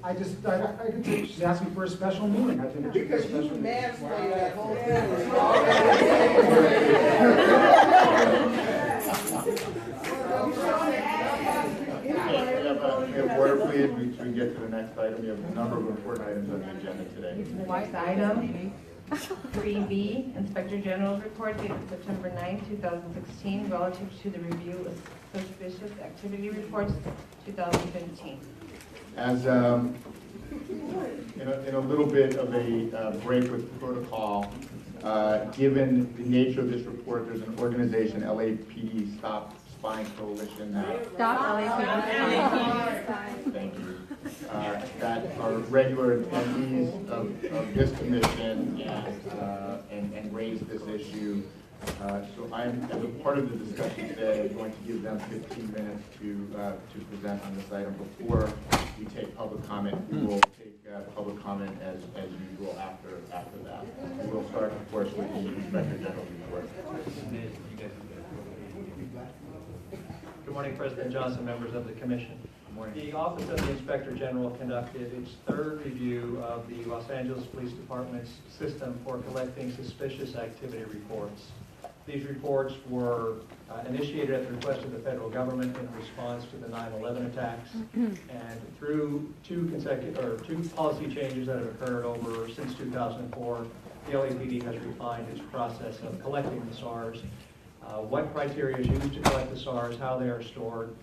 I could say, she's asking for a special meeting. I think it should be a Because you special meeting. manslay that whole Order, please, we get to the next item. We have a number of important items on the agenda today. Next item, 3B, Inspector General's report dated September 9, 2016, relative to the review of suspicious activity reports 2015. As in a little bit of a break with protocol, given the nature of this report, there's an organization, LAPD Stop Spying Coalition, that Stop LAPD. thank you. That are regular attendees of this commission and raise this issue. So I'm, as a part of the discussion today, going to give them 15 minutes to present on this item before we take public comment. We will take public comment as usual after that. And we'll start, of course, with the Inspector General's report. Good morning, President Johnson, members of the Commission. The Office of the Inspector General conducted its third review of the Los Angeles Police Department's system for collecting suspicious activity reports. These reports were initiated at the request of the federal government in response to the 9/11 attacks, and through two policy changes that have occurred since 2004, the LAPD has refined its process of collecting the SARs, what criteria is used to collect the SARs, how they are stored,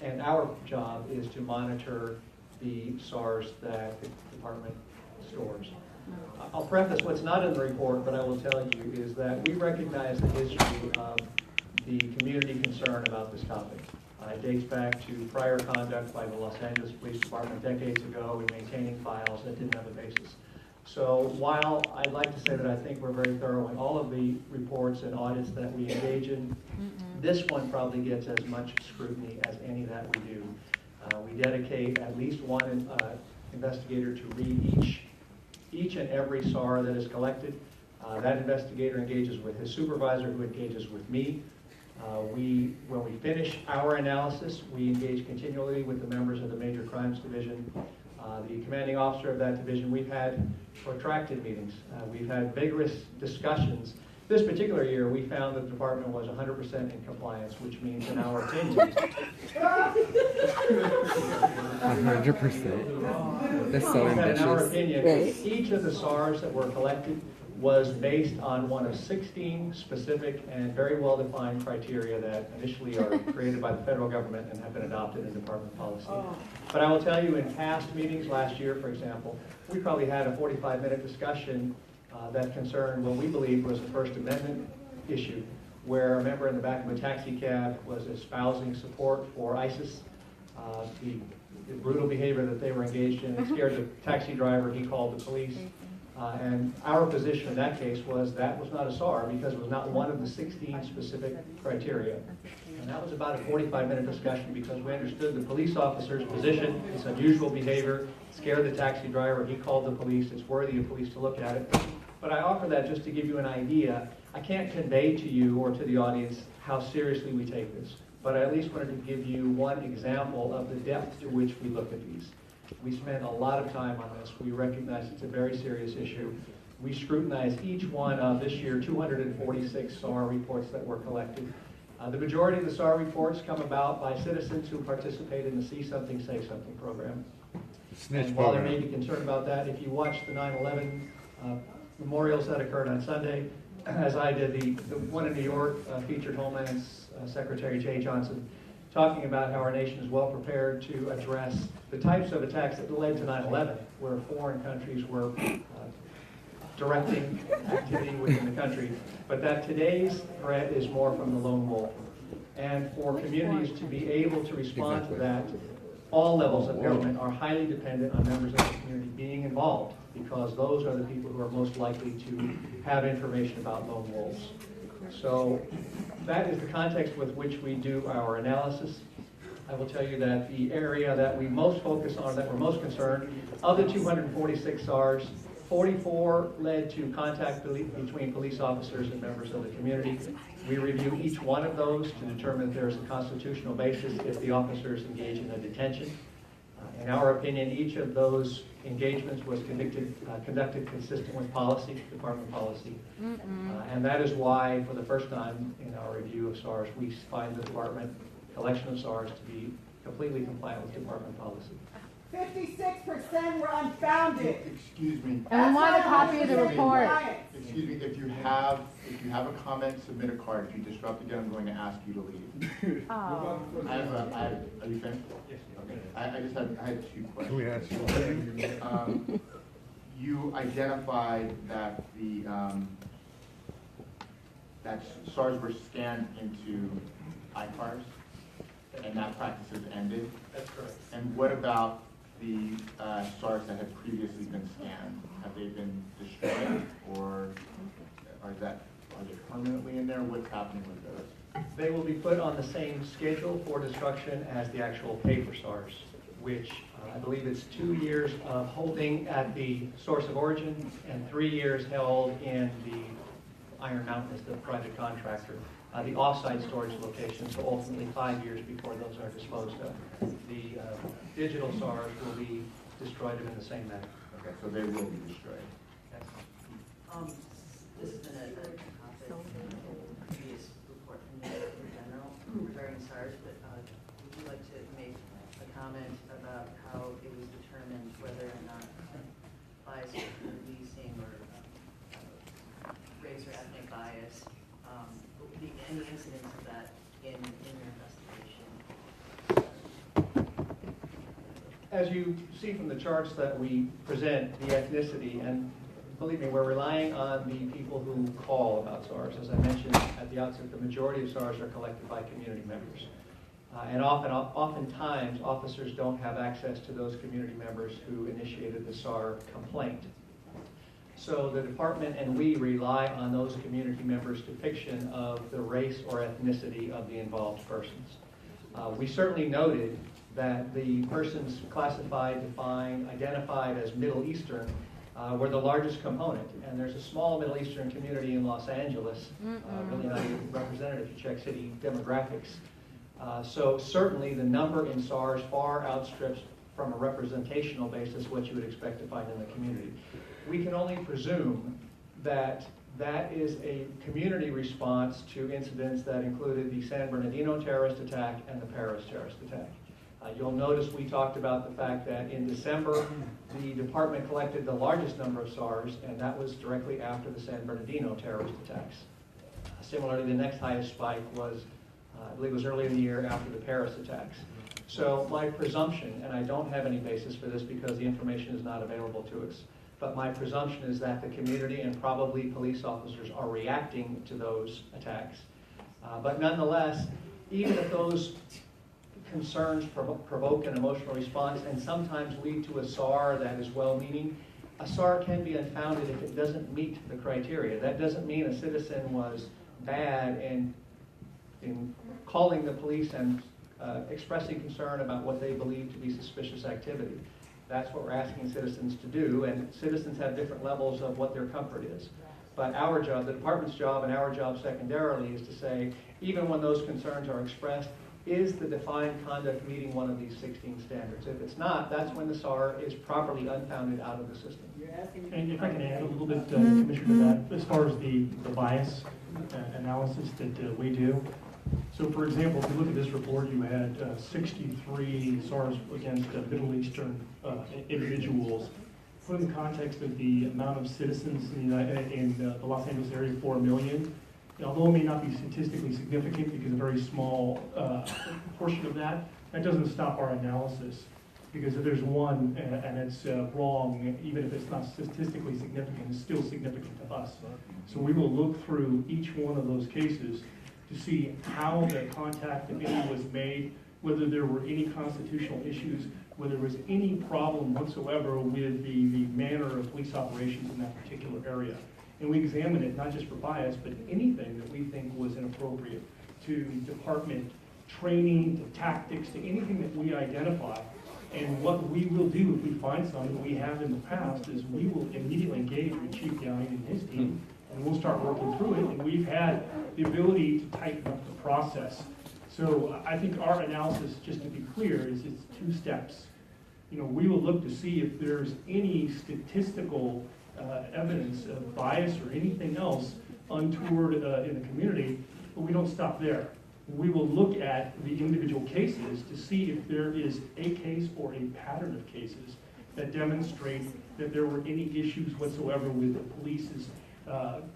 and our job is to monitor the SARs that the department stores. I'll preface what's not in the report, but I will tell you is that we recognize the history of the community concern about this topic. It dates back to prior conduct by the Los Angeles Police Department decades ago in maintaining files that didn't have a basis. So while I'd like to say that I think we're very thorough in all of the reports and audits that we engage in, this one probably gets as much scrutiny as any that we do. We dedicate at least one investigator to read each and every SAR that is collected. That investigator engages with his supervisor, who engages with me. When we finish our analysis, we engage continually with the members of the Major Crimes Division. The commanding officer of that division, we've had protracted meetings. We've had vigorous discussions. This particular year, we found that the department was 100% in compliance, which means, in our opinion, 100%. That's so ambitious. in our opinion, each of the SARs that were collected was based on one of 16 specific and very well-defined criteria that initially are created by the federal government and have been adopted in department policy. But I will tell you, in past meetings last year, for example, we probably had a 45-minute discussion that concerned what we believed was a First Amendment issue, where a member in the back of a taxi cab was espousing support for ISIS. The brutal behavior that they were engaged in, it scared the taxi driver. He called the police. And our position in that case was that was not a SAR because it was not one of the 16 specific criteria. And that was about a 45-minute discussion because we understood the police officer's position. It's unusual behavior, scared the taxi driver. He called the police. It's worthy of police to look at it. But I offer that just to give you an idea. I can't convey to you or to the audience how seriously we take this, but I at least wanted to give you one example of the depth to which we look at these. We spend a lot of time on this. We recognize it's a very serious issue. We scrutinize each one of, this year, 246 SAR reports that were collected. The majority of the SAR reports come about by citizens who participate in the See Something, Say Something program. And while there may be concern about that, if you watch the 9/11 memorials that occurred on Sunday, as I did, the one in New York featured Homeland Secretary Jay Johnson talking about how our nation is well prepared to address the types of attacks that led to 9/11, where foreign countries were directing activity within the country, but that today's threat is more from the lone wolf. And for communities to be able to respond to that, all levels of government are highly dependent on members of the community being involved, because those are the people who are most likely to have information about lone wolves. So that is the context with which we do our analysis. I will tell you that the area that we most focus on, that we're most concerned, of the 246 SARs, 44 led to contact between police officers and members of the community. We review each one of those to determine if there's a constitutional basis if the officers engage in a detention. In our opinion, each of those engagements was conducted consistent with policy, department policy. And that is why, for the first time in our review of SARs, we find the department collection of SARs to be completely compliant with department policy. 56% were unfounded. Excuse me. And we want a copy of the That's not report. 100% Excuse me, if you have a comment, submit a card. If you disrupt again, I'm going to ask you to leave. Oh. Are you finished? Yes. Okay. I had two questions. Can we ask you? You identified that that SARs were scanned into iCars, and that practice has ended. That's correct. And what about the SARs that had previously been scanned? Have they been destroyed, or are they permanently in there? What's happening with those? They will be put on the same schedule for destruction as the actual paper SARs, which I believe it's 2 years of holding at the source of origin and 3 years held in the Iron Mountain as the project contractor, the off-site storage location, so ultimately 5 years before those are disposed of. The digital SARs will be destroyed in the same manner. Okay, so they will be destroyed. This has been a topic in a previous report from the Inspector General regarding SARs, but would you like to make a comment about how it was determined whether or not bias or policing or race or ethnic bias, any incidents of that in your investigation? As you see from the charts that we present, the ethnicity, and believe me, we're relying on the people who call about SARs. As I mentioned at the outset, the majority of SARs are collected by community members. And oftentimes, officers don't have access to those community members who initiated the SAR complaint. So the department and we rely on those community members' depiction of the race or ethnicity of the involved persons. We certainly noted that the persons classified, defined, identified as Middle Eastern were the largest component. And there's a small Middle Eastern community in Los Angeles, really not even represented if you check city demographics. So certainly the number in SARs far outstrips, from a representational basis, what you would expect to find in the community. We can only presume that that is a community response to incidents that included the San Bernardino terrorist attack and the Paris terrorist attack. You'll notice we talked about the fact that in December, the department collected the largest number of SARs, and that was directly after the San Bernardino terrorist attacks. Similarly, the next highest spike was, I believe it was early in the year after the Paris attacks. So my presumption, and I don't have any basis for this because the information is not available to us, but my presumption is that the community and probably police officers are reacting to those attacks. But nonetheless, even if those concerns provoke an emotional response and sometimes lead to a SAR that is well-meaning, a SAR can be unfounded if it doesn't meet the criteria. That doesn't mean a citizen was bad in calling the police and expressing concern about what they believe to be suspicious activity. That's what we're asking citizens to do, and citizens have different levels of what their comfort is. But our job, the department's job, and our job secondarily is to say, even when those concerns are expressed, is the defined conduct meeting one of these 16 standards? If it's not, that's when the SAR is properly unfounded out of the system. And if I can add a little bit, Commissioner, to that, as far as the bias analysis that we do. So, for example, if you look at this report, you had 63 SARs against Middle Eastern individuals. Put in the context of the amount of citizens in the Los Angeles area, 4 million, although it may not be statistically significant because a very small portion of that doesn't stop our analysis. Because if there's one and it's wrong, even if it's not statistically significant, it's still significant to us. So we will look through each one of those cases to see how the contact, if any, was made, whether there were any constitutional issues, whether there was any problem whatsoever with the manner of police operations in that particular area. And we examine it not just for bias, but anything that we think was inappropriate, to department training, to tactics, to anything that we identify. And what we will do if we find something we have in the past is we will immediately engage with Chief Downing and his team, and we'll start working through it. And we've had the ability to tighten up the process. So I think our analysis, just to be clear, is it's 2 steps. we will look to see if there's any statistical evidence of bias or anything else untoward in the community, but we don't stop there. We will look at the individual cases to see if there is a case or a pattern of cases that demonstrate that there were any issues whatsoever with the police's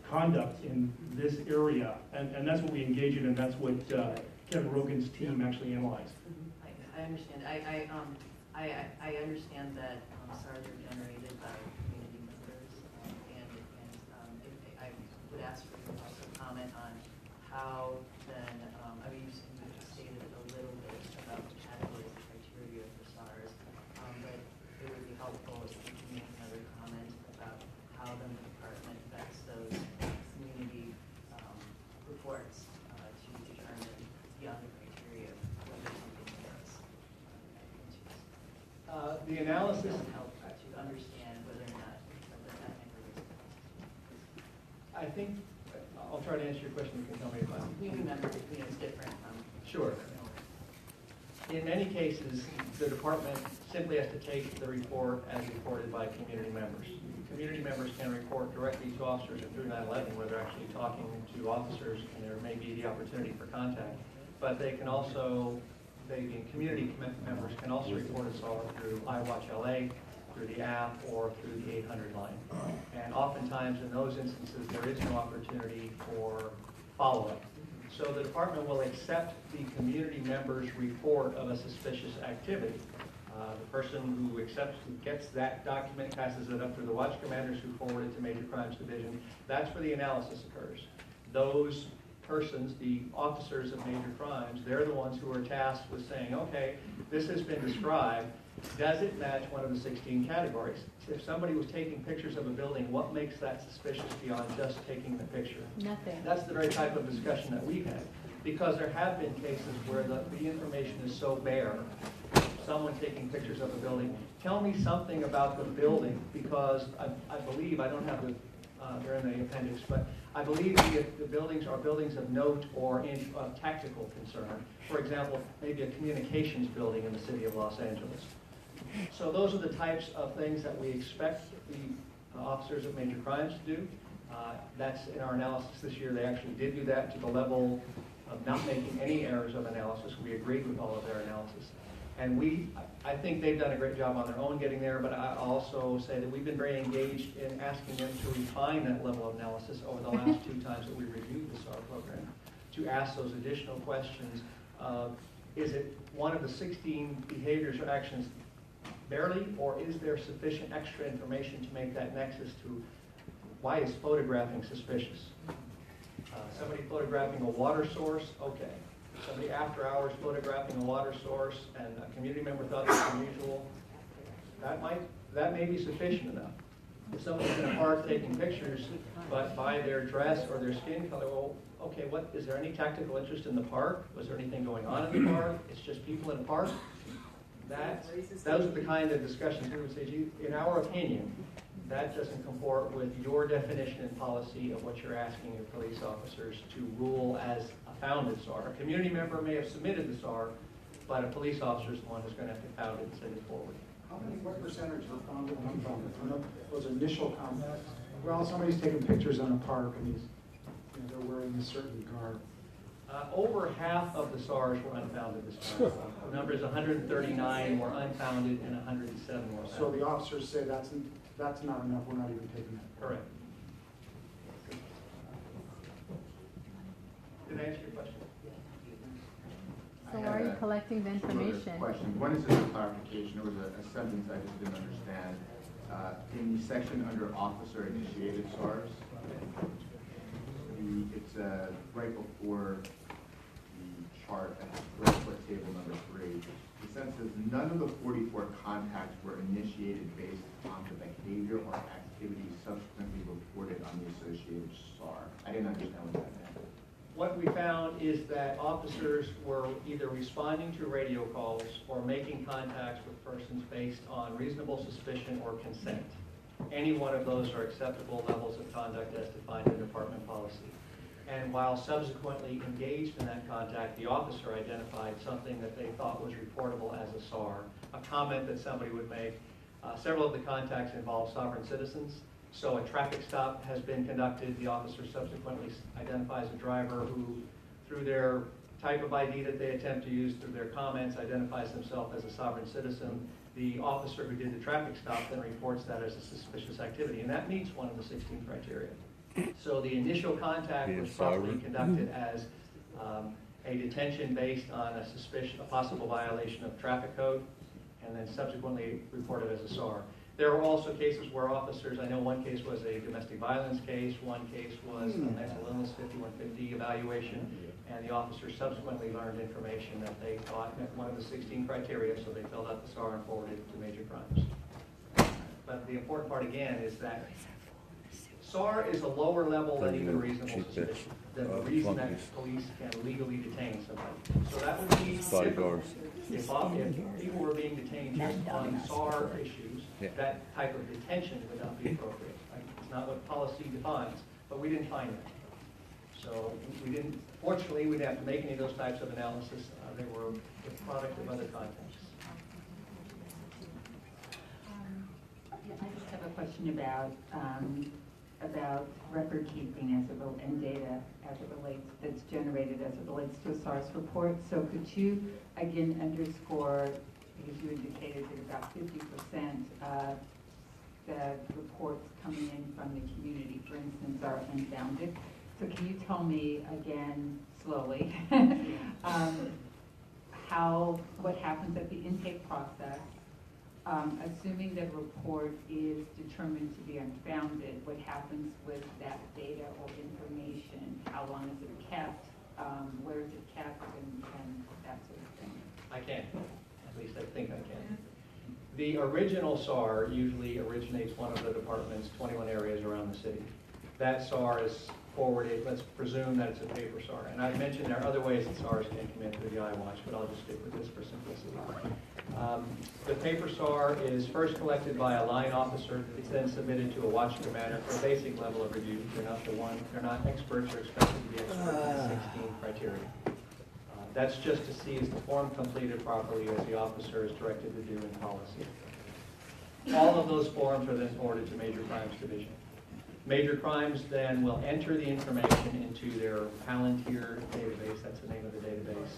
conduct in this area. And that's what we engage in, and that's what Kevin Rogan's team actually analyzed. I understand. I understand that SARs are generated by community members, and if I would ask for you to also comment on how then, I mean, you stated a little bit about the categories and criteria for SARs, but it would be helpful if you could make another comment about how then the department vets those community reports to determine beyond the criteria whether something fits. The analysis, Will help to understand whether or not the technical is. I think, I'll try to answer your question. You can tell me if I'm. We remember, it's different. Sure. In many cases, the department simply has to take the report as reported by community members. Community members can report directly to officers through 9/11 where they're actually talking to officers and there may be the opportunity for contact. But they can also, community members can also report a SAR through iWatch LA, through the app, or through the 800 line. And oftentimes in those instances, there is no opportunity for follow-up. So the department will accept the community member's report of a suspicious activity. The person who gets that document, passes it up to the watch commanders who forward it to Major Crimes Division. That's where the analysis occurs. Those persons, the officers of major crimes, they're the ones who are tasked with saying, okay, this has been described. Does it match one of the 16 categories? If somebody was taking pictures of a building, what makes that suspicious beyond just taking the picture? Nothing. That's the very type of discussion that we've had. Because there have been cases where the information is so bare, someone taking pictures of a building, tell me something about the building, because I believe, I don't have the, they're in the appendix, but I believe the buildings are buildings of note or of tactical concern. For example, maybe a communications building in the city of Los Angeles. So those are the types of things that we expect the officers of major crimes to do. That's in our analysis this year. They actually did do that to the level of not making any errors of analysis. We agreed with all of their analysis. And I think they've done a great job on their own getting there, but I also say that we've been very engaged in asking them to refine that level of analysis over the last 2 times that we reviewed the SAR program, to ask those additional questions. Is it one of the 16 behaviors or actions barely, or is there sufficient extra information to make that nexus to why is photographing suspicious? Somebody photographing a water source, okay. Somebody after hours photographing a water source and a community member thought it was unusual, that may be sufficient enough. If someone's in a park taking pictures, but by their dress or their skin color, well, okay, is there any tactical interest in the park? Was there anything going on in the park? It's just people in a park? Those are the kind of discussions we would say, gee, in our opinion, that doesn't comport with your definition and policy of what you're asking of police officers to rule as a founded SAR. A community member may have submitted the SAR, but a police officer is the one who's going to have to found it and send it forward. What percentage are founded and unfounded? I know those initial contacts. Well, somebody's taking pictures in a park and they're wearing a certain garb. Over half of the SARs were unfounded this time. The number is 139 were unfounded and 107 were founded. So the officers say that's not enough, we're not even taking that. Correct. Did I answer your question? So are you collecting the information? Question. One is just a clarification. There was a sentence I just didn't understand. In the section under officer-initiated SARs, it's right before the chart at table number 3. The sentence says none of the 44 contacts were initiated based on the behavior or activity subsequently reported on the associated SAR. I didn't understand what that meant. What we found is that officers were either responding to radio calls or making contacts with persons based on reasonable suspicion or consent. Any one of those are acceptable levels of conduct as defined in department policy. And while subsequently engaged in that contact, the officer identified something that they thought was reportable as a SAR, a comment that somebody would make. Several of the contacts involve sovereign citizens. So a traffic stop has been conducted. The officer subsequently identifies a driver who, through their type of ID that they attempt to use, through their comments, identifies himself as a sovereign citizen. The officer who did the traffic stop then reports that as a suspicious activity, and that meets one of the 16 criteria. So the initial contact was properly conducted as a detention based on a possible violation of traffic code, and then subsequently reported as a SAR. There were also cases where officers, I know one case was a domestic violence case, one case was a mental illness 5150 evaluation, and the officers subsequently learned information that they thought met one of the 16 criteria, so they filled out the SAR and forwarded it to major crimes. But the important part again is that SAR is a lower level than even reasonable suspicion, than the reason that police can legally detain somebody. So that would be different. If people were being detained just on SAR issues, that type of detention would not be appropriate. It's not what policy defines, but we didn't find that. So we didn't, fortunately, we didn't have to make any of those types of analysis. They were the product of other contexts. I just have a question about record keeping and data as it relates, that's generated as it relates to a SARS report. So could you again underscore, because you indicated that about 50% of the reports coming in from the community, for instance, are unfounded. So can you tell me again, slowly, what happens at the intake process? Assuming that a report is determined to be unfounded, what happens with that data or information? How long is it kept? Where is it kept? And that sort of thing. I can. At least I think I can. The original SAR usually originates one of the department's 21 areas around the city. That SAR is forwarded, let's presume that it's a paper SAR. And I've mentioned there are other ways that SARs can come into the iWatch, but I'll just stick with this for simplicity. The paper SAR is first collected by a line officer. It's then submitted to a watch commander for a basic level of review. They're not experts or expected to be experts in the 16 criteria. That's just to see is the form completed properly as the officer is directed to do in policy. All of those forms are then forwarded to Major Crimes Division. Major Crimes then will enter the information into their Palantir database. That's the name of the database.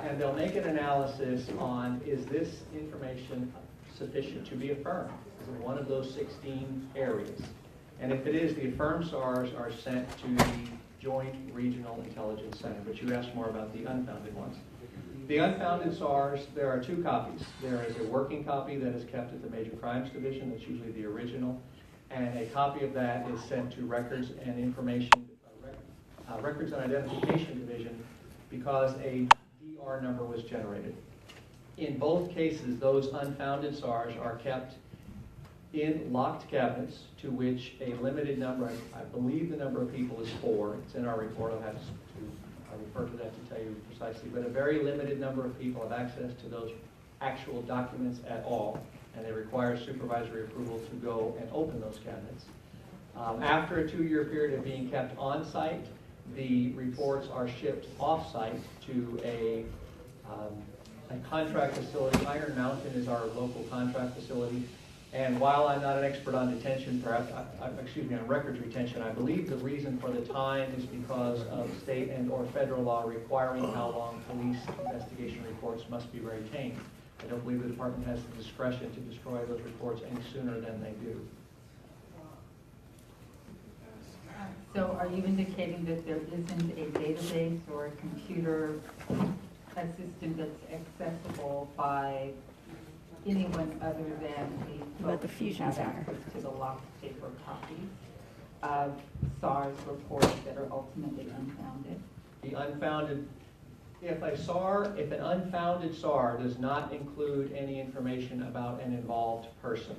And they'll make an analysis on, is this information sufficient to be affirmed? Is it one of those 16 areas? And if it is, the affirmed SARs are sent to the Joint Regional Intelligence Center. But you asked more about the unfounded ones. The unfounded SARs, there are two copies. There is a working copy that is kept at the Major Crimes Division. That's usually the original. And a copy of that is sent to Records and Information, Records and Identification Division, because a DR number was generated. In both cases, those unfounded SARs are kept in locked cabinets to which a limited number, I believe the number of people is 4. It's in our report. I'll have to refer to that to tell you precisely. But a very limited number of people have access to those actual documents at all, and they require supervisory approval to go and open those cabinets. After a 2-year period of being kept on site, the reports are shipped off-site to a contract facility. Iron Mountain is our local contract facility. And while I'm not an expert on detention, on records retention, I believe the reason for the time is because of state and or federal law requiring how long police investigation reports must be retained. I don't believe the department has the discretion to destroy those reports any sooner than they do. So are you indicating that there isn't a database or a computer system that's accessible by anyone other than the folks who have access to the locked paper copies of SARS reports that are ultimately unfounded? The unfounded, if an unfounded SAR does not include any information about an involved person,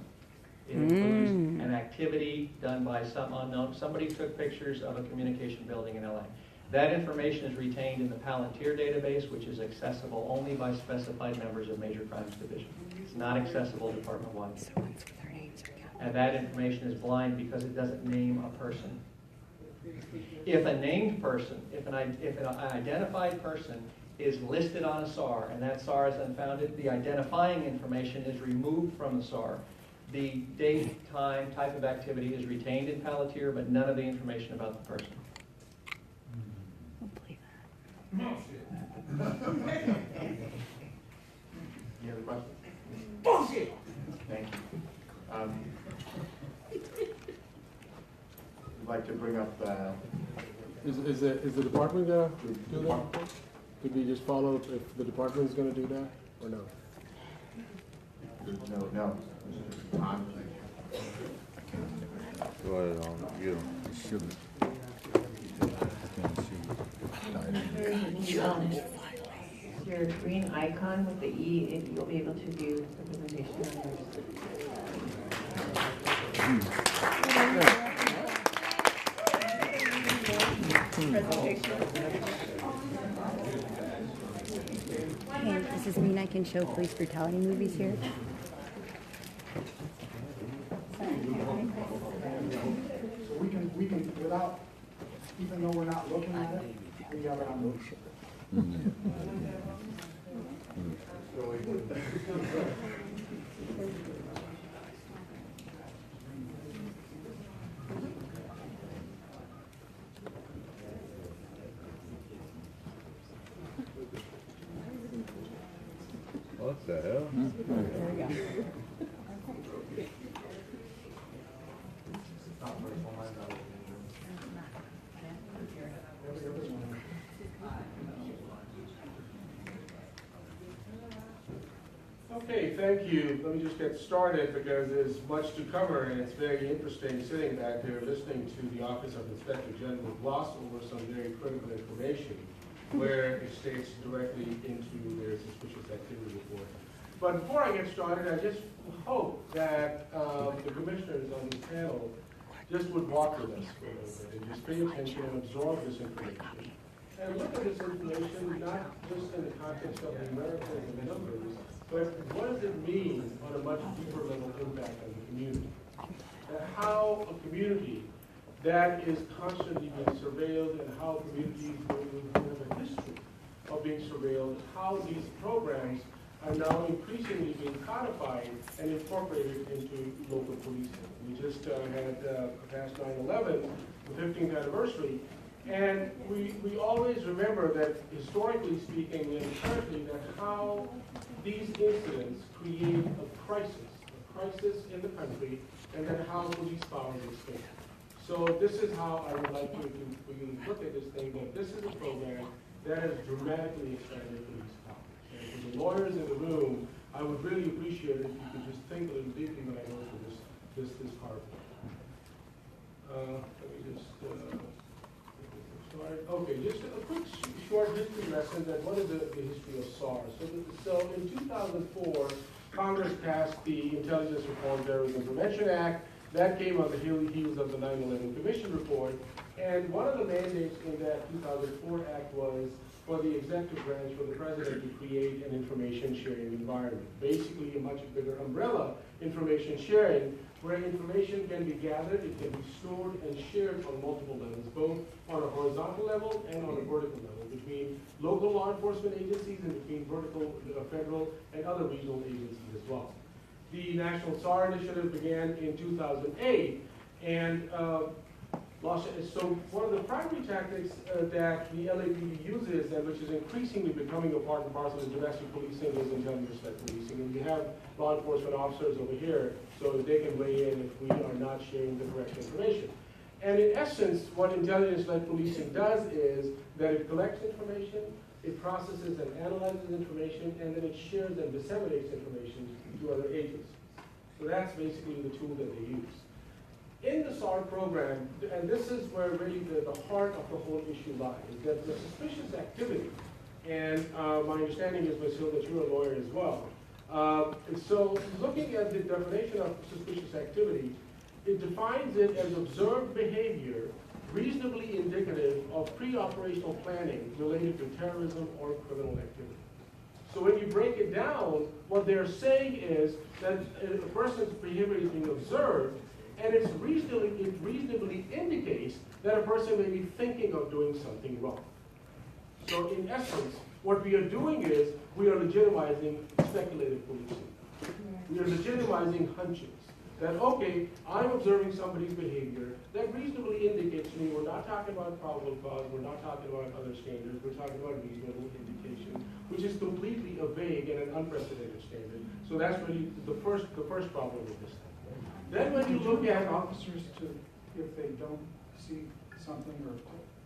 it includes an activity done by some unknown. Somebody took pictures of a communication building in LA. That information is retained in the Palantir database, which is accessible only by specified members of Major Crimes Division. It's not accessible department-wide. And that information is blind because it doesn't name a person. If a named person, if an identified person is listed on a SAR and that SAR is unfounded, the identifying information is removed from the SAR. The date, time, type of activity is retained in Palantir, but none of the information about the person. Any other questions? Bullshit! Thank you. I'd like to bring up, Is the department gonna do that? Could we just follow if the department is gonna do that, or no? no. Go ahead, you shouldn't. Your green icon with the E, you'll be able to view the presentation on Hey, does this mean I can show police brutality movies here? So we can, without, even though we're not looking at it, we have it on the. What the hell? There we go. Okay, thank you. Let me just get started because there's much to cover and it's very interesting sitting back there listening to the Office of Inspector General gloss over some very critical information where it states directly into their suspicious activity report. But before I get started, I just hope that the commissioners on this panel just would walk with us for a little bit and just pay attention and absorb this information. And look at this information not just in the context of the Americans and the numbers, but what does it mean on a much deeper level impact on the community? And how a community that is constantly being surveilled and how communities have a history of being surveilled, how these programs are now increasingly being codified and incorporated into local policing. We just had past 9/11, the 15th anniversary, and we always remember that historically speaking and currently that how these incidents create a crisis in the country, and then how police power is spent. So this is how I would like you to look at this thing, that this is a program that has dramatically expanded police power. And for the lawyers in the room, I would really appreciate it if you could just think a little deeply when I go through this part. Let me just start. Okay, just a quick short history lesson that what is the history of SARS. So in 2004, Congress passed the Intelligence Reform Terrorism Prevention Act. That came on the heels of the 9/11 Commission report. And one of the mandates in that 2004 Act was for the executive branch, for the president to create an information sharing environment. Basically a much bigger umbrella information sharing, where information can be gathered, it can be stored and shared on multiple levels, both on a horizontal level and on a vertical level, between local law enforcement agencies and between vertical, federal, and other regional agencies as well. The National SAR Initiative began in 2008, and so one of the primary tactics that the LAPC uses, and which is increasingly becoming a part and parcel of domestic policing, is intelligence-led policing. And we have law enforcement officers over here, so that they can weigh in if we are not sharing the correct information. And in essence, what intelligence-led policing does is that it collects information, it processes and analyzes information, and then it shares and disseminates information to other agencies. So that's basically the tool that they use. In the SAR program, and this is where really the heart of the whole issue lies, is that the suspicious activity, and my understanding is, Ms. Hill, that you're a lawyer as well. And so looking at the definition of suspicious activity, it defines it as observed behavior reasonably indicative of pre-operational planning related to terrorism or criminal activity. So when you break it down, what they're saying is that a person's behavior is being observed and it reasonably indicates that a person may be thinking of doing something wrong. So in essence, what we are doing is we are legitimizing speculative policing. We are legitimizing hunches. That, okay, I'm observing somebody's behavior, that reasonably indicates to me we're not talking about probable cause, we're not talking about other standards, we're talking about reasonable indication, which is completely a vague and an unprecedented standard. So that's really the first problem with this thing. Then when you look at officers to, if they don't see something or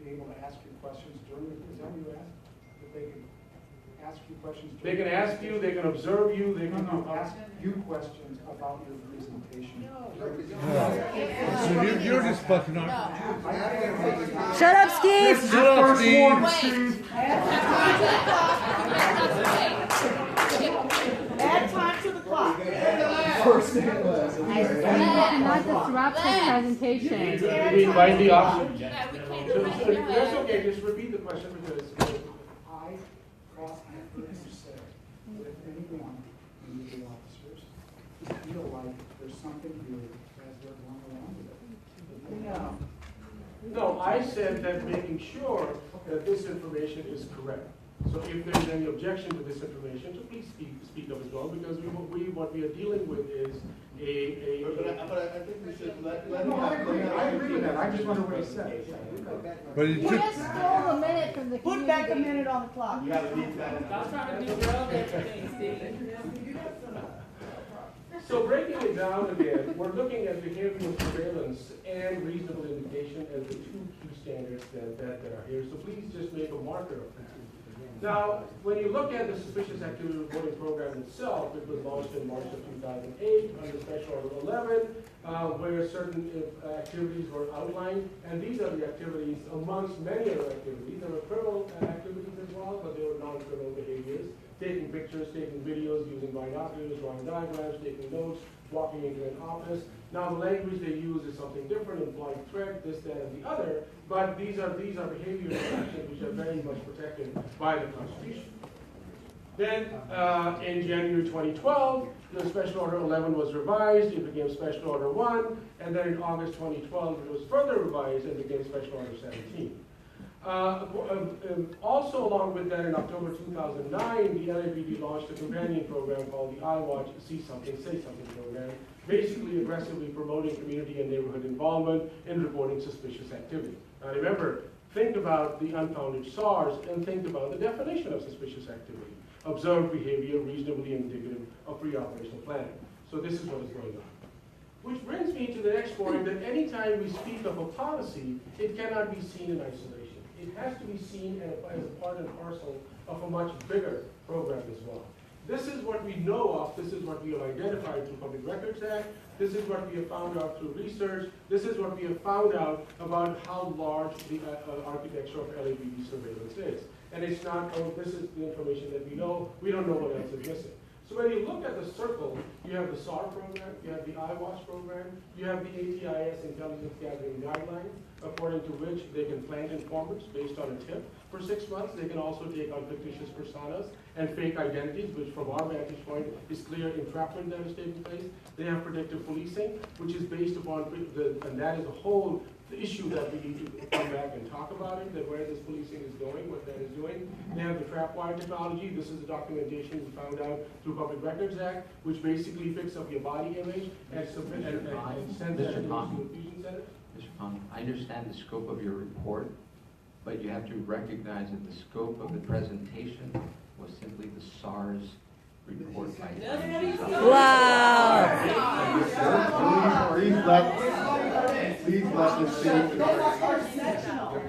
be able to ask you questions during it, is that what you asked? That they can ask you questions? they can ask you, they can observe you, they can ask you questions about your presentation. So you're just fucking up. Shut up, Steve! Shut up, Steve! Add time to the clock. Not disrupt his presentation. We invite the officer. That's okay, just repeat the question because I heard you say that if anyone in the officers feel like there's something here as they're going along with it. No, I said that making sure that this information is correct. So if there's any objection to this information, so please speak up as well, because what we are dealing with is But I think we should let No, I agree with that. I just wonder what he said. But it We took, just stole a minute from the community. Put back a minute on the clock. You gotta leave that. So breaking it down again, we're looking at behavioral surveillance and reasonable indication as the two key standards that are here. So please just make a marker of that. Now, when you look at the suspicious activity reporting program itself, it was launched in March of 2008 under Special Order 11, where certain activities were outlined, and these are the activities amongst many other activities. There were criminal activities as well, but they were non-criminal behaviors. Taking pictures, taking videos, using binoculars, drawing diagrams, taking notes, walking into an office. Now the language they use is something different, implied threat, this, that, and the other, but these are behavioral actions which are very much protected by the Constitution. Then in January 2012, the Special Order 11 was revised, it became Special Order 1, and then in August 2012 it was further revised and became Special Order 17. Also along with that, in October 2009, the LAPD launched a companion program called the I Watch, See Something, Say Something program, basically aggressively promoting community and neighborhood involvement in reporting suspicious activity. Now remember, think about the unfounded SARS and think about the definition of suspicious activity. Observed behavior reasonably indicative of pre-operational planning. So this is what is going on. Which brings me to the next point, that anytime we speak of a policy, it cannot be seen in isolation. It has to be seen as a part and parcel of a much bigger program as well. This is what we know of, this is what we have identified through Public Records Act, this is what we have found out through research, this is what we have found out about how large the architecture of LAPD surveillance is. And it's not, oh, this is the information that we don't know what else is missing. So when you look at the circle, you have the SAR program, you have the iWatch program, you have the ATIS intelligence gathering guidelines, according to which they can plant informants based on a tip for 6 months. They can also take on fictitious personas and fake identities, which from our vantage point is clear entrapment that is taking place. They have predictive policing, which is based upon, and that is a whole issue that we need to come back and talk about it, that where this policing is going, what that is doing. They have the trapwire technology. This is the documentation we found out through Public Records Act, which basically picks up your body image and sends that to the fusion center. Mr. Khan, I understand the scope of your report, but you have to recognize that the scope of the presentation was simply the SARS report by Wow. Please let the city.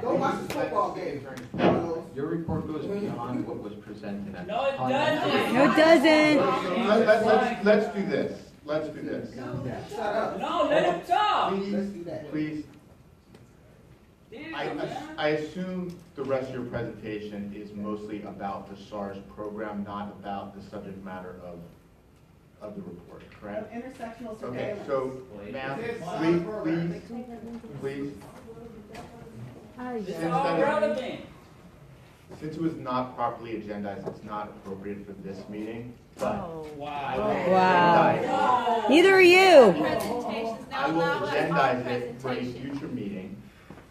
Go watch the football game. Your report goes beyond what was presented at No, it doesn't. Let's do this. Let's do this. No, let him talk. Please. I assume the rest of your presentation is mostly about the SARS program, not about the subject matter of the report, correct? Intersectional Okay, surveillance. so, ma'am, please. It's all relevant. Since it was not properly agendized, it's not appropriate for this meeting, but Wow. Wow. Neither are you. I I will agendize it for a future meeting.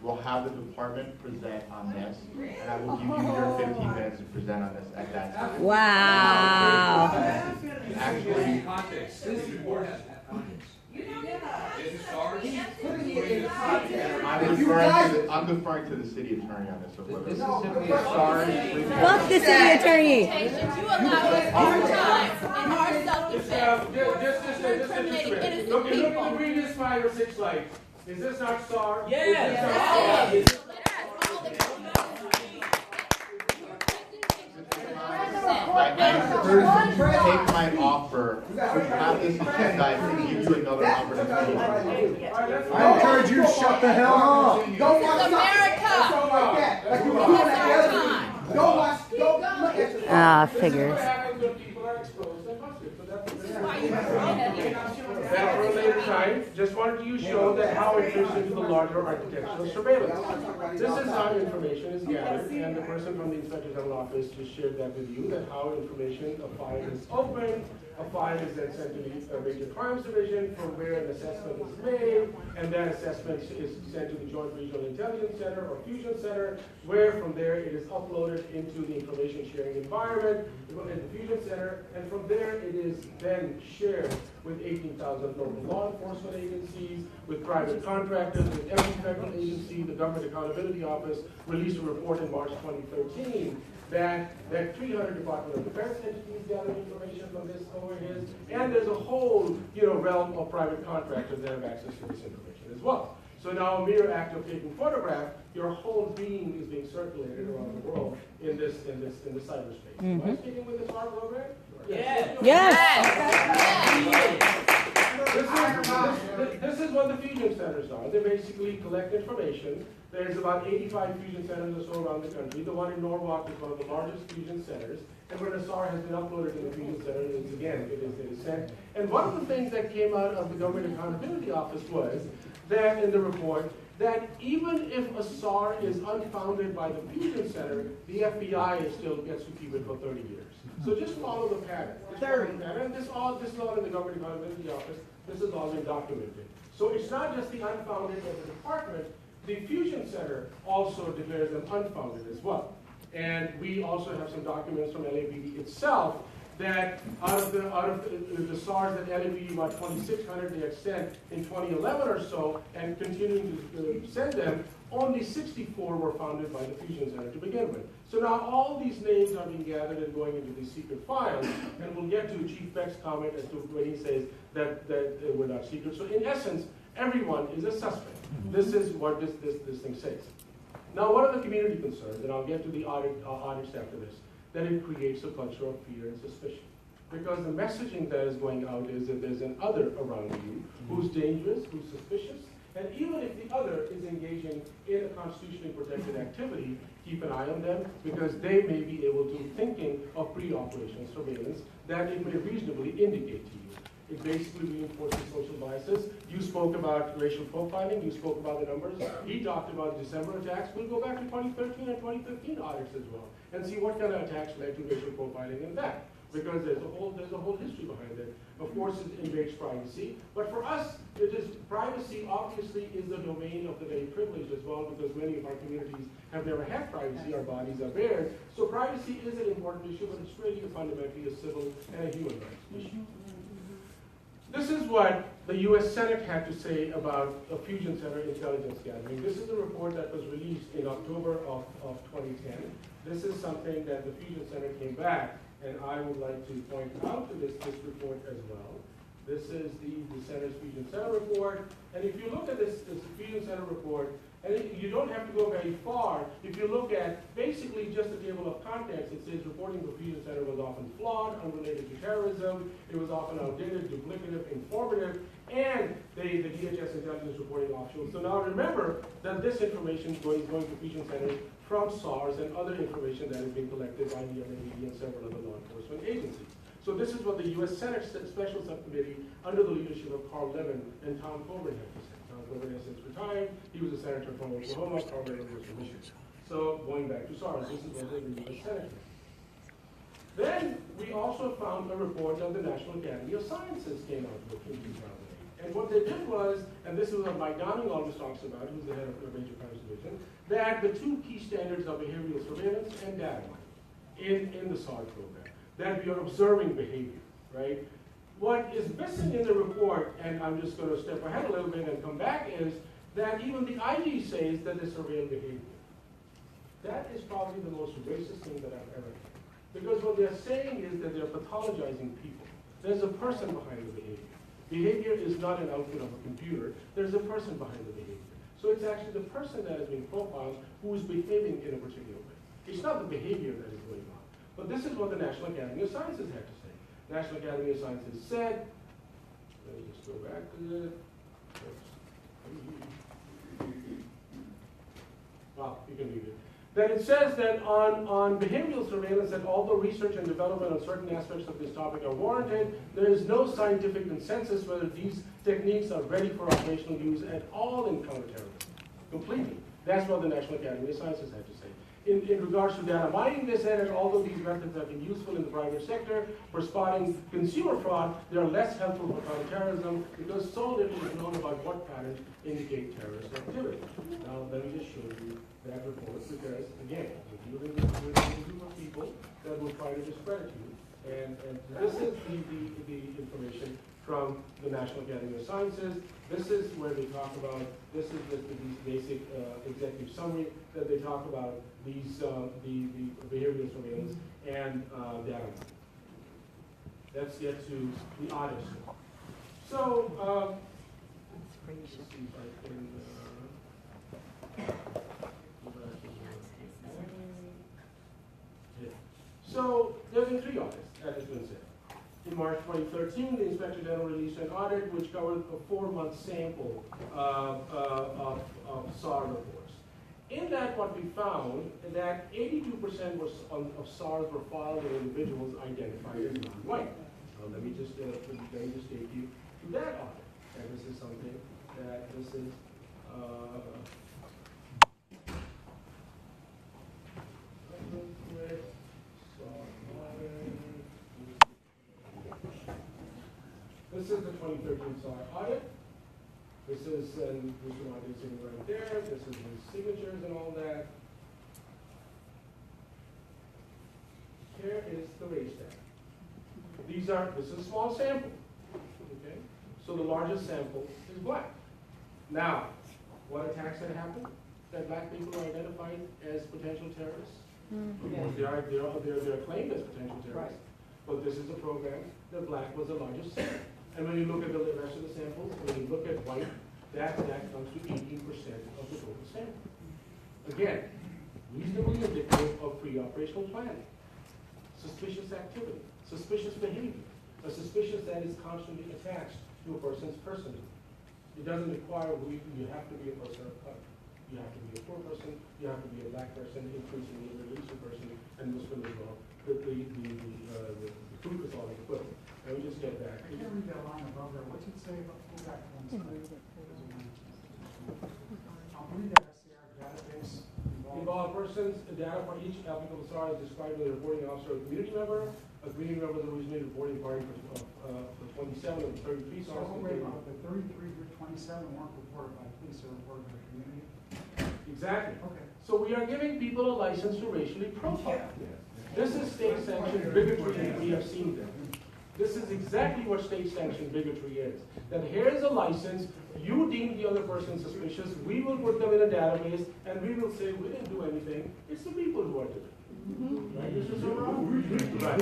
We'll have the department present on this, and I will give you your 15 minutes to present on this at that time. Wow. Actually, Context, this report has context. This is ours. I'm deferring to the city attorney on this. So whether This is simply a SARS. Fuck the city attorney. You allow us our time and our self-defense. Just Incriminating innocent look at people. the previous 5 or 6 slides. Is this not SAR? Yes. Is this not SAR? I take my offer to have this agendized and give you another opportunity. I encourage you to shut the hell up. This is America. Don't watch, don't look at the. Ah, figures. That for a later time, just wanted to show that how it fits into the larger architectural surveillance. This is how information is gathered, and the person from the Inspector General office just shared that with you, that how information, a file is opened, a file is then sent to the Major Crimes Division, from where an assessment is made, and that assessment is sent to the Joint Regional Intelligence Center or Fusion Center, where from there it is uploaded into the information sharing environment in the Fusion Center, and from there it is then shared with 18,000 local law enforcement agencies, with private contractors, with every federal agency. The Government Accountability Office released a report in March 2013 that 300 Department of Defense entities gather information from this over his, and there's a whole realm of private contractors that have access to this information as well. So now a mere act of taking photograph, your whole being is being circulated around the world in the cyberspace. Am I speaking with the SAR program? Yes. This is what the fusion centers are. They basically collect information. There's about 85 fusion centers or so around the country. The one in Norwalk is one of the largest fusion centers. And when the SAR has been uploaded in the fusion center, it is sent. And one of the things that came out of the Government Accountability Office was that in the report, that even if a SAR is unfounded by the fusion center, the FBI still gets to keep it for 30 years. So just follow the pattern. And this is all in the Government Accountability Office. This has all been documented. So it's not just the unfounded of the department. The Fusion Center also declares them unfounded as well. And we also have some documents from LAPD itself that out of the SARs that LAPD, about 2,600 they had sent in 2011 or so, and continuing to send them, only 64 were founded by the Fusion Center to begin with. So now all these names are being gathered and going into these secret files, and we'll get to Chief Beck's comment as to when he says that they were not secret. So in essence, everyone is a suspect. This is what this thing says. Now, what are the community concerns? And I'll get to the audits after this. That it creates a culture of fear and suspicion. Because the messaging that is going out is that there's an other around you who's dangerous, who's suspicious, and even if the other is engaging in a constitutionally protected activity, keep an eye on them, because they may be able to thinking of pre-operational surveillance that it may reasonably indicate to you. It basically reinforces social biases. You spoke about racial profiling. You spoke about the numbers. He talked about December attacks. We'll go back to 2013 and 2015 audits as well and see what kind of attacks led to racial profiling in that. Because there's a whole history behind it. Of course, it invades privacy. But for us, privacy obviously is the domain of the very privileged as well, because many of our communities have never had privacy. Our bodies are bared. So privacy is an important issue, but it's really fundamentally a civil and a human rights issue. This is what the U.S. Senate had to say about a Fusion Center intelligence gathering. This is a report that was released in October of 2010. This is something that the Fusion Center came back, and I would like to point out to this report as well. This is the Center's Fusion Center report. And if you look at this Fusion Center report, and you don't have to go very far. If you look at basically just a table of contents, it says reporting the Fusion Center was often flawed, unrelated to terrorism. It was often outdated, duplicative, informative, and the DHS intelligence reporting offshore. So now remember that this information is going to Fusion Centers from SARS and other information that has been collected by the LAPD and several other law enforcement agencies. So this is what the U.S. Senate Special Subcommittee under the leadership of Carl Levin and Tom Coburn had to say. Tom Coburn has since retired. He was a senator from Oklahoma. Carl Levin was from Michigan. So going back to SARS, this is what the U.S. Senate did. Then we also found a report that the National Academy of Sciences came out with in 2008. And what they did was, and this is what Mike Downing always talks about, who's the head of the Major Crimes Division, that the two key standards are behavioral surveillance and data mining in the SARS program, that we are observing behavior, right? What is missing in the report, and I'm just going to step ahead a little bit and come back, is that even the IG says that they surveil behavior. That is probably the most racist thing that I've ever heard. Because what they're saying is that they're pathologizing people. There's a person behind the behavior. Behavior is not an output of a computer. There's a person behind the behavior. So it's actually the person that is being profiled who is behaving in a particular way. It's not the behavior that is going on. But this is what the National Academy of Sciences had to say. National Academy of Sciences said, let me just go back to it. Well, you can read it. That it says that on behavioral surveillance that although research and development on certain aspects of this topic are warranted, there is no scientific consensus whether these techniques are ready for operational use at all in counterterrorism. Completely. That's what the National Academy of Sciences had to say. In regards to data mining, they said that although these methods have been useful in the private sector for spotting consumer fraud, they are less helpful for counterterrorism because so little is known about what patterns indicate terrorist activity. Now, let me just show you that report because, again, we're dealing with a group of people that will try to discredit you. And this is the information from the National Academy of Sciences. This is where they talk about, this is the basic executive summary that they talk about these, the behavioral surveillance and data. Let's get to the audit. So, let's see if I can, so there's been 3 audits, as has been said. In March 2013, the Inspector General released an audit which covered a 4-month sample of SAR reports. In that, what we found that 82% of SARs were filed with individuals identified as non-white. Let me just take you to that audit. And this is something that this is. This is the 2013 SAR audit. This is, and Mr. Monty is sitting right there. This is his signatures and all that. Here is the race tag. This is a small sample. Okay? So the largest sample is black. Now, what attacks had happened? That black people are identified as potential terrorists. They are claimed as potential terrorists. Right. But this is a program that black was the largest sample. And when you look at the rest of the samples, when you look at white, that comes to 18% of the total sample. Again, reasonably indicative of pre-operational planning. Suspicious activity, suspicious behavior, a suspicious that is constantly attached to a person's personhood. It doesn't require, you have to be a person of color. You have to be a poor person, you have to be a black person, increasingly a religious person, and Muslim as well. The proof is all in the pudding. Let me just get back. I can't read that line above there. What's it say about go back one slide? I'll read that SCR database. Involved persons, the data for each applicable SAR is described by the reporting officer or community member. A community member is the originating reporting party for 27 of the 33 SARs. So wait, the 33 through 27 weren't reported by police, they're reported by the community? Exactly. Okay. So we are giving people a license to racially profile. This is state-sanctioned bigotry that we have seen there. This is exactly what state-sanctioned bigotry is. That here is a license, you deem the other person suspicious, we will put them in a database, and we will say, we didn't do anything, it's the people who are doing it. Right, Mr. Summerall? Right.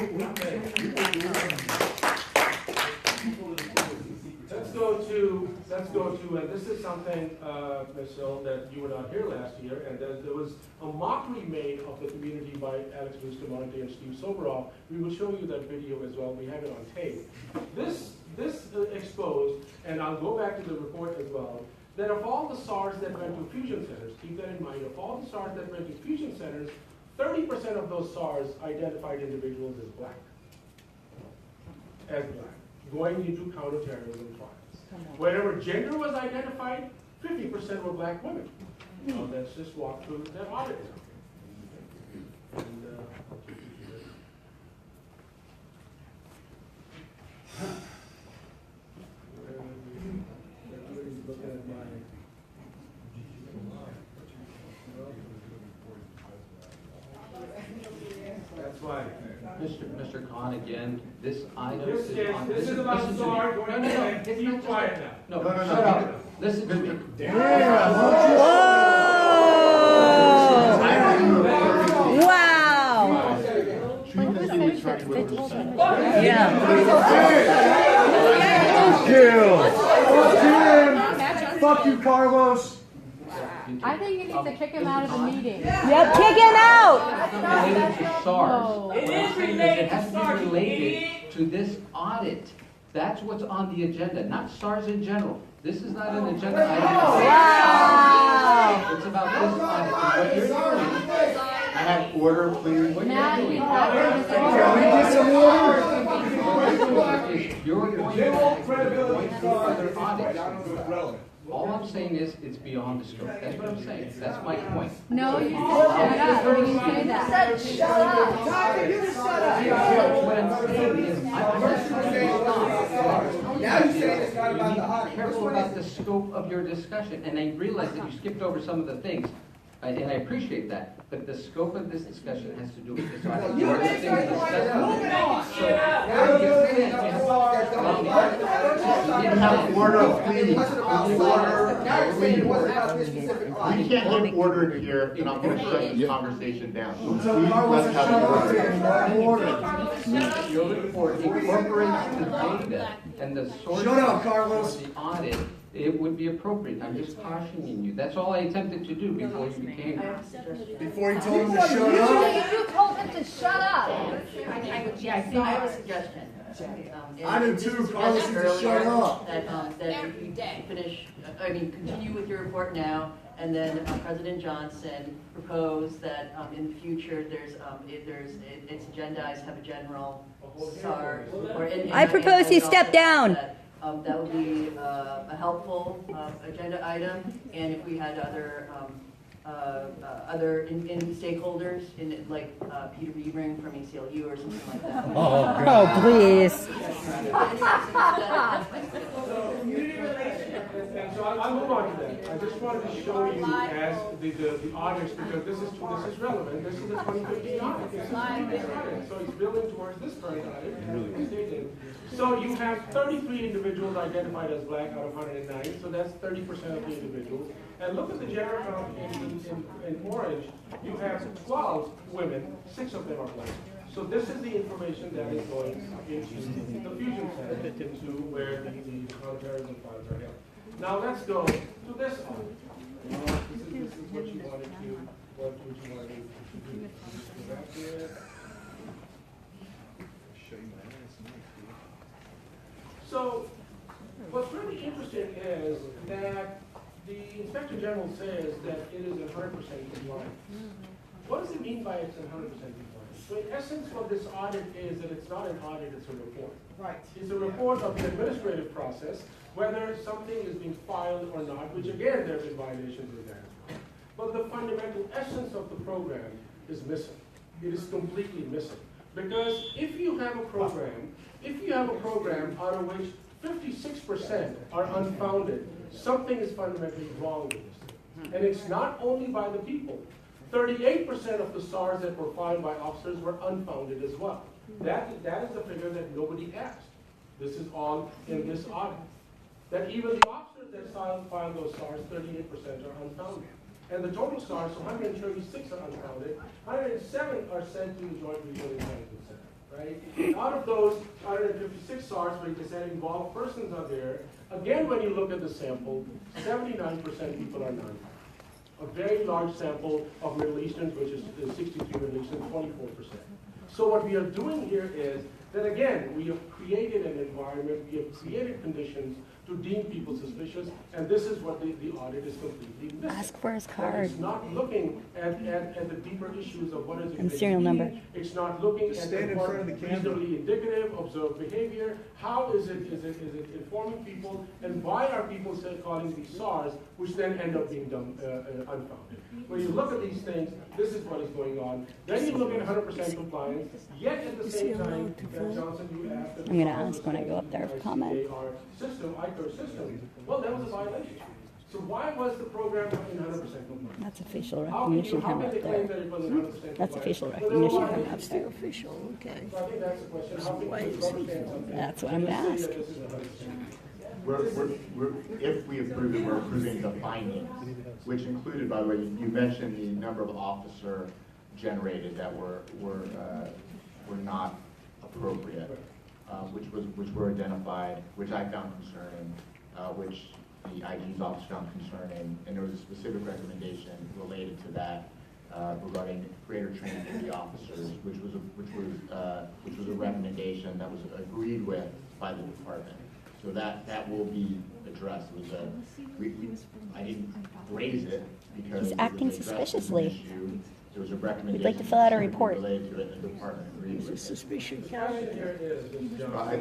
Let's go to, and this is something, Ms. Hill, that you were not here last year, and there was a mockery made of the community by Alex Bustamante and Steve Soboroff. We will show you that video as well. We have it on tape. This exposed, and I'll go back to the report as well, that of all the SARs that went to fusion centers, keep that in mind, of all the SARs that went to fusion centers, 30% of those SARs identified individuals as black. Going into counterterrorism trials. Wherever gender was identified, 50% were black women. Now let's just walk through that audit. And, Mr. Khan, again, this item This is on. is about listen to me. SAR No, going no, no, ahead. it's Keep not just quiet that. now. No, shut up. Listen to me. Wow. Fuck you, Carlos. I think you need to kick him out of the meeting. Yep, kick him out. It's not related to SARS. No. What I'm saying is it has to be related to this audit. That's what's on the agenda, not SARS in general. This is not an agenda item. Wow. It's about this audit. And what you're doing, I have order, please. what Matt, you're you doing have to Can we get some order? is you're going through other audits. All I'm saying is it's beyond the scope. That's what I'm saying. That's my point. No, you said shut up. You didn't say that. Shut up. Tiger, you just shut up. What I'm saying is, I'm just trying to stop. Now you're saying it's not You about need the to audit. be careful about the scope of your discussion, and I realize that you skipped over some of the things, and I appreciate that, but the scope of this discussion has to do with this audit. You There are make things sure discussed you're on moving it. on. So, Now you're saying it's about that We have order, please. It wasn't about SARS. Now you're saying it wasn't about this specific We audit. can't have order in here, and I'm going to shut this conversation down. So So please, Carlos, let's have shut up. order. your report incorporates the data and the sources Shut up, Carlos. for the audit, it would be appropriate. I'm just cautioning you. That's all I attempted to do before you became. Before you told him to shut up. You told him to shut up. I have a suggestion. I do too, Carlos, you just shut up. That if you finish, continue with your report now, and then President Johnson proposed that in the future, it's agendized, have a general SARS report. I propose he step down. That would be a helpful agenda item, and if we had other stakeholders in it, like Peter Rebring from ACLU or something like that. Oh, please. And so I'll move on to that. I just wanted to show you as the audits, because this is relevant. This is the 2015 audit. This is the previous audit. So it's building towards this current audit. So you have 33 individuals identified as black out of 109. So that's 30% of the individuals. And look at the general count in orange. You have 12 women, 6 of them are black. So this is the information that is going into the fusion center, into where the counterterrorism funds are held. Now let's go to this audit. This is what you wanted to do. Let's go back here. So what's really interesting is that the Inspector General says that it is 100% compliant. What does it mean by it's 100% compliant? So in essence, what this audit is that it's not an audit, it's a report. Right. It's a report of the administrative process, whether something is being filed or not, which again, there have been violations with that. But the fundamental essence of the program is missing. It is completely missing. Because if you have a program out of which 56% are unfounded, something is fundamentally wrong with this. And it's not only by the people. 38% of the SARs that were filed by officers were unfounded as well. That is the figure that nobody asked. This is all in this audit. That even the officers that filed those SARs, 38% are unfounded. And the total SARs, 136 are unfounded, 107 are sent to the Joint Regional Intelligence Center. Right? Out of those 156 SARs, where you said involved persons are there, again, when you look at the sample, 79% people are non. A very large sample of Middle Easterns, which is 63 Middle Easterns, 24%. So what we are doing here is that, again, we have created an environment, we have created conditions to deem people suspicious, and this is what the audit is completely missing. Ask for his That card. it's not looking at the deeper issues of what is it. And serial number. It's not looking Just at stand in front of the camera. reasonably indicative, observed behavior. How is it informing people, and why are people calling these SARs, which then end up being unfounded? When you look at these things, this is what is going on. Then you look at 100% compliance, yet at the same time, Johnson, you asked. I'm going to ask when I go up there for comment. Our system, ICOR system, well, that was a violation. So why was the program not 100% compliant? That's a facial How can recognition you, how come can up they claim there. that it wasn't 100% That's a compliant? facial Well, there were recognition a lot come of up issues. there. Official, okay. So I think that's the question. How can you rubber stamp something? That's what and I'm say that asking. this is 100%? If we approve it, we're approving the findings, which included, by the way, you mentioned the number of officer generated that were not appropriate, which were identified, which I found concerning, which the IG's office found concerning, and there was a specific recommendation related to that regarding greater training for the officers, which was a recommendation that was agreed with by the department. So that will be addressed. It was I didn't raise it because He's acting it was addressed as an suspiciously. issue. There was a recommendation. We'd like to fill out a report. Related to it, and the department agreed with it. Suspicious The question here is, John. I'll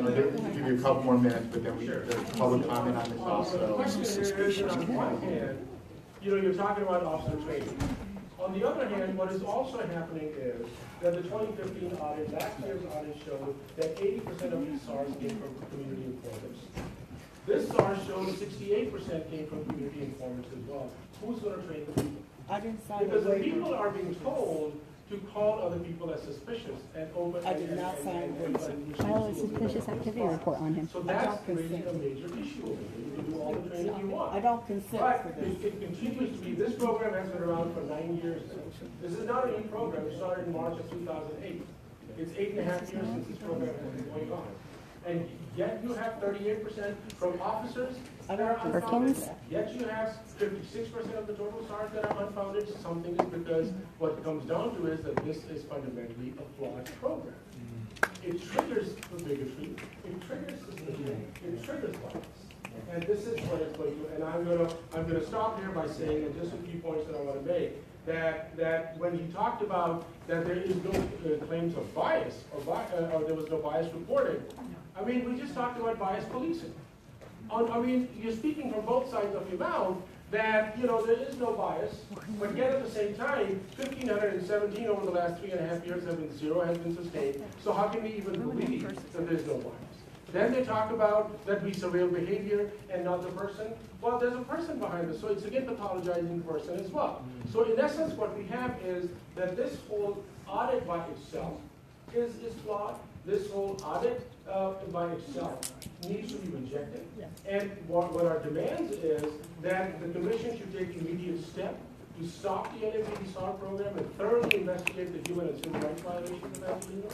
give you a couple more minutes, but then there's public comment on this The also. question here is, that on one hand, you're talking about officer training. On the other hand, what is also happening is that the 2015 audit, last year's audit showed that 80% of these SARs came from community informants. This SAR showed 68% came from community informants as well. Who's going to train the people? I didn't sign Because the the waiver. people are being told to call other people as suspicious and over. I did not sign the waiver. File a suspicious activity report on him. So that's raising a major issue over here. You can do all the training you want. I don't consent But for this. it continues to be, this program has been around for 9 years now. This is not a new program, it started in March of 2008. It's 8.5 years since this program has been going on. And yet you have 38% from officers that are unfounded. Perkins? Yet you have 56% of the total SARs that are unfounded. Something is because what it comes down to is that this is fundamentally a flawed program. It triggers the bigotry, it triggers suspicion, it triggers violence. And this is what it's going to, and I'm gonna stop here by saying, and just a few points that I want to make, that when you talked about that there is no claims of bias, or there was no bias reported, I mean, we just talked about bias policing. I mean, you're speaking from both sides of your mouth that, there is no bias, but yet at the same time, 1,517 over the last 3.5 years have been zero, has been sustained. So how can we even believe that there's no bias? Then they talk about that we surveil behavior and not the person. Well, there's a person behind this, so it's again pathologizing the person as well. So in essence, what we have is that this whole audit by itself is flawed. This whole audit by itself needs to be rejected. And what our demands is that the commission should take immediate step to stop the LAPC SAR program and thoroughly investigate the human and civil rights violations of Angelino.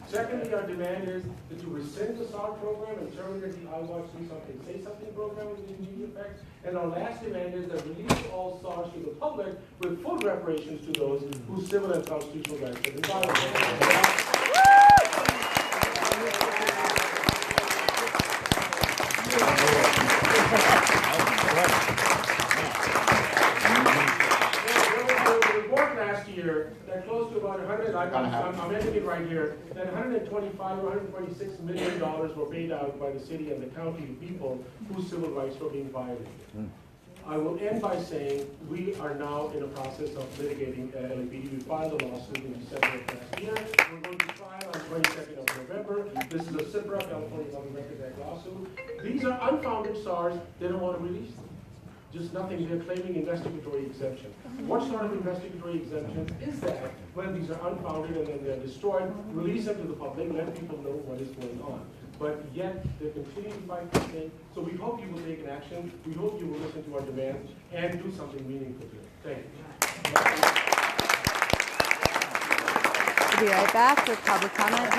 Secondly, our demand is that you rescind the SAR program and terminate the I Watch Do Something, Say Something program with immediate effect. And our last demand is that release all SARs to the public with full reparations to those whose civil and constitutional rights have been violated. That close to about 100, I'm ending it right here, that 125 or 126 million dollars were paid out by the city and the county to people whose civil rights were being violated. I will end by saying we are now in a process of litigating LAPD. We filed a lawsuit in December of last year. We're going to trial on 22nd of November. This is a CIPRA, California Public Records Act lawsuit. These are unfounded SARs. They don't want to release them. Just nothing, they're claiming investigatory exemption. What sort of investigatory exemption is that when these are unfounded and then they're destroyed? Release them to the public, let people know what is going on. But yet, they continue to fight this thing. So we hope you will take an action. We hope you will listen to our demands and do something meaningful to it. Thank you. We'll be right back with public comment.